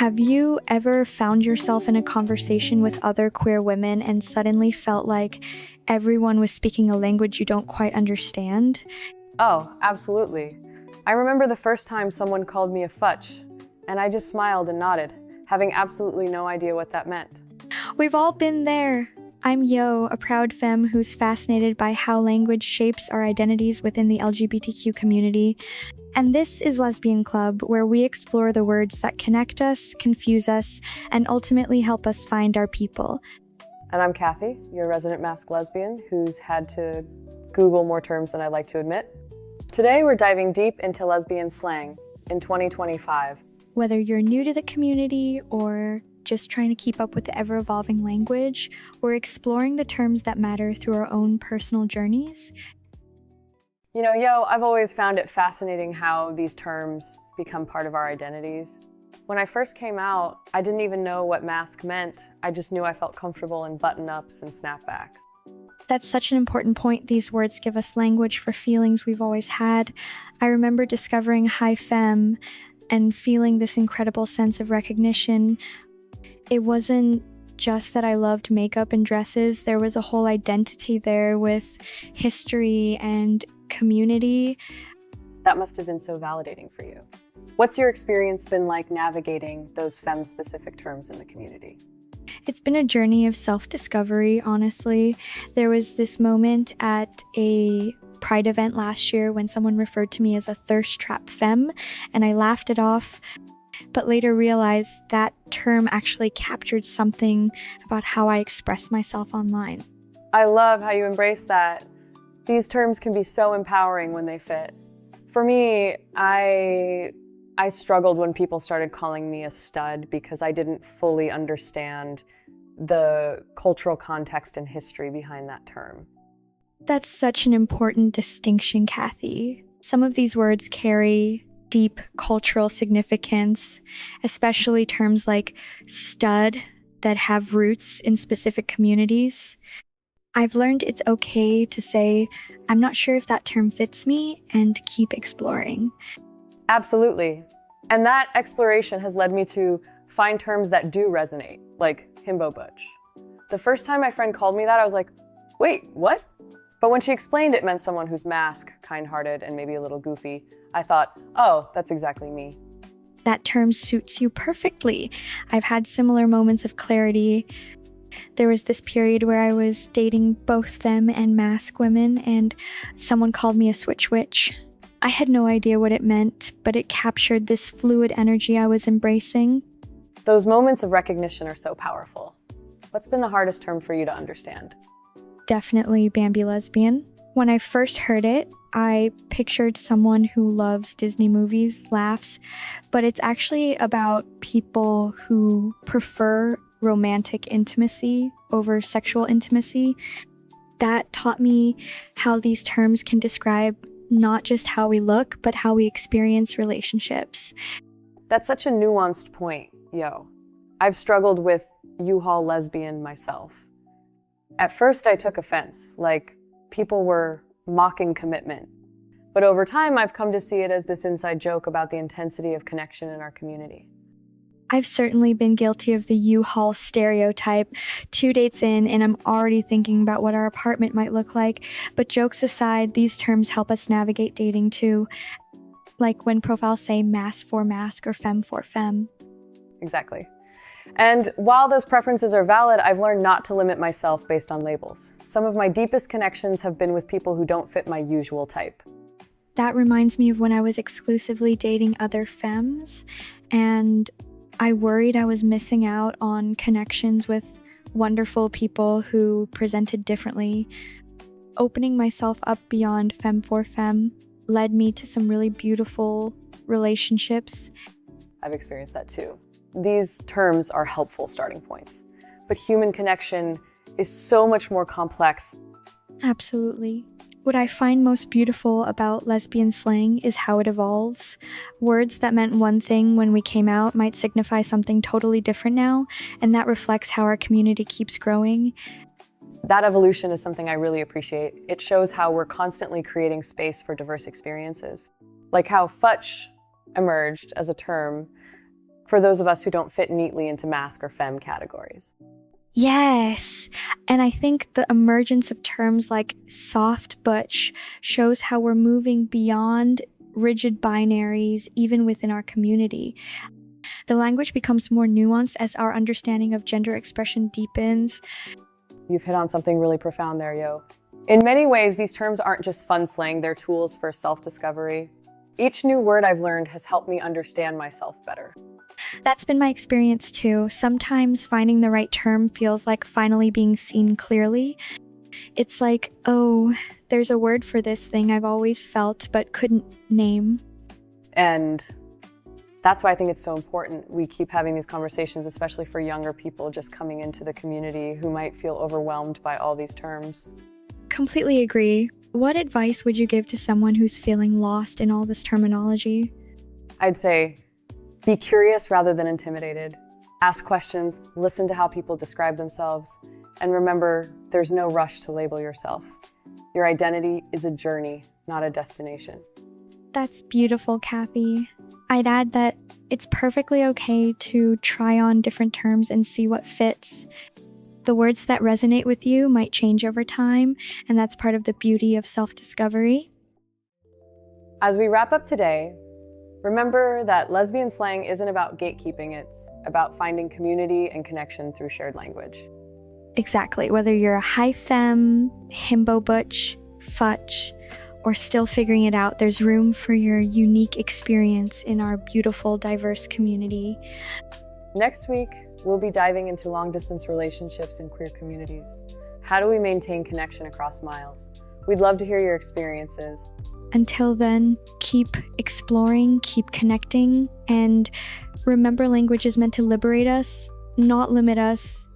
Have you ever found yourself in a conversation with other queer women and suddenly felt like everyone was speaking a language you don't quite understand? Oh, absolutely. I remember the first time someone called me a Futch, and I just smiled and nodded, having absolutely no idea what that meant. We've all been there. I'm Yo, a proud femme who's fascinated by how language shapes our identities within the LGBTQ community. And this is Lesbian Club, where we explore the words that connect us, confuse us, and ultimately help us find our people. And I'm Kathy, your resident masked lesbian who's had to Google more terms than I like to admit. Today we're diving deep into lesbian slang in 2025. Whether you're new to the community or just trying to keep up with the ever-evolving language, we're exploring the terms that matter through our own personal journeys. You know, Yo, I've always found it fascinating how these terms become part of our identities. When I first came out, I didn't even know what mask meant. I just knew I felt comfortable in button-ups and snapbacks. That's such an important point. These words give us language for feelings we've always had. I remember discovering high femme and feeling this incredible sense of recognition. It wasn't just that I loved makeup and dresses. There was a whole identity there with history and community. That must have been so validating for you. What's your experience been like navigating those femme-specific terms in the community? It's been a journey of self-discovery, honestly. There was this moment at a Pride event last year when someone referred to me as a thirst trap femme, and I laughed it off, but later realized that term actually captured something about how I express myself online. I love how you embrace that. These terms can be so empowering when they fit. For me, I struggled when people started calling me a stud because I didn't fully understand the cultural context and history behind that term. That's such an important distinction, Kathy. Some of these words carry deep cultural significance, especially terms like stud that have roots in specific communities. I've learned it's okay to say, I'm not sure if that term fits me, and keep exploring. Absolutely. And that exploration has led me to find terms that do resonate, like Himbo Butch. The first time my friend called me that, I was like, wait, what? But when she explained it meant someone who's masked, kind-hearted, and maybe a little goofy, I thought, oh, that's exactly me. That term suits you perfectly. I've had similar moments of clarity. There was this period where I was dating both femme and mask women, and someone called me a switch witch. I had no idea what it meant, but it captured this fluid energy I was embracing. Those moments of recognition are so powerful. What's been the hardest term for you to understand? Definitely Bambi Lesbian. When I first heard it, I pictured someone who loves Disney movies, laughs, but it's actually about people who prefer romantic intimacy over sexual intimacy. That taught me how these terms can describe not just how we look, but how we experience relationships. That's such a nuanced point, Yo. I've struggled with U-Haul lesbian myself. At first I took offense, like people were mocking commitment. But over time I've come to see it as this inside joke about the intensity of connection in our community. I've certainly been guilty of the U-Haul stereotype. 2 dates in, and I'm already thinking about what our apartment might look like. But jokes aside, these terms help us navigate dating too. Like when profiles say mask for mask or femme for femme. Exactly. And while those preferences are valid, I've learned not to limit myself based on labels. Some of my deepest connections have been with people who don't fit my usual type. That reminds me of when I was exclusively dating other femmes, and I worried I was missing out on connections with wonderful people who presented differently. Opening myself up beyond femme for femme led me to some really beautiful relationships. I've experienced that too. These terms are helpful starting points, but human connection is so much more complex. Absolutely. What I find most beautiful about lesbian slang is how it evolves. Words that meant one thing when we came out might signify something totally different now, and that reflects how our community keeps growing. That evolution is something I really appreciate. It shows how we're constantly creating space for diverse experiences. Like how Futch emerged as a term for those of us who don't fit neatly into masc or femme categories. Yes. And I think the emergence of terms like soft butch shows how we're moving beyond rigid binaries, even within our community. The language becomes more nuanced as our understanding of gender expression deepens. You've hit on something really profound there, yo. In many ways, these terms aren't just fun slang, they're tools for self-discovery. Each new word I've learned has helped me understand myself better. That's been my experience too. Sometimes finding the right term feels like finally being seen clearly. It's like, oh, there's a word for this thing I've always felt but couldn't name. And that's why I think it's so important we keep having these conversations, especially for younger people just coming into the community who might feel overwhelmed by all these terms. Completely agree. What advice would you give to someone who's feeling lost in all this terminology? I'd say, be curious rather than intimidated. Ask questions, listen to how people describe themselves, and remember, there's no rush to label yourself. Your identity is a journey, not a destination. That's beautiful, Kathy. I'd add that it's perfectly okay to try on different terms and see what fits. The words that resonate with you might change over time, and that's part of the beauty of self-discovery. As we wrap up today, remember that lesbian slang isn't about gatekeeping, it's about finding community and connection through shared language. Exactly. Whether you're a high femme, Himbo Butch, Futch, or still figuring it out, there's room for your unique experience in our beautiful, diverse community. Next week, we'll be diving into long-distance relationships in queer communities. How do we maintain connection across miles? We'd love to hear your experiences. Until then, keep exploring, keep connecting, and remember language is meant to liberate us, not limit us.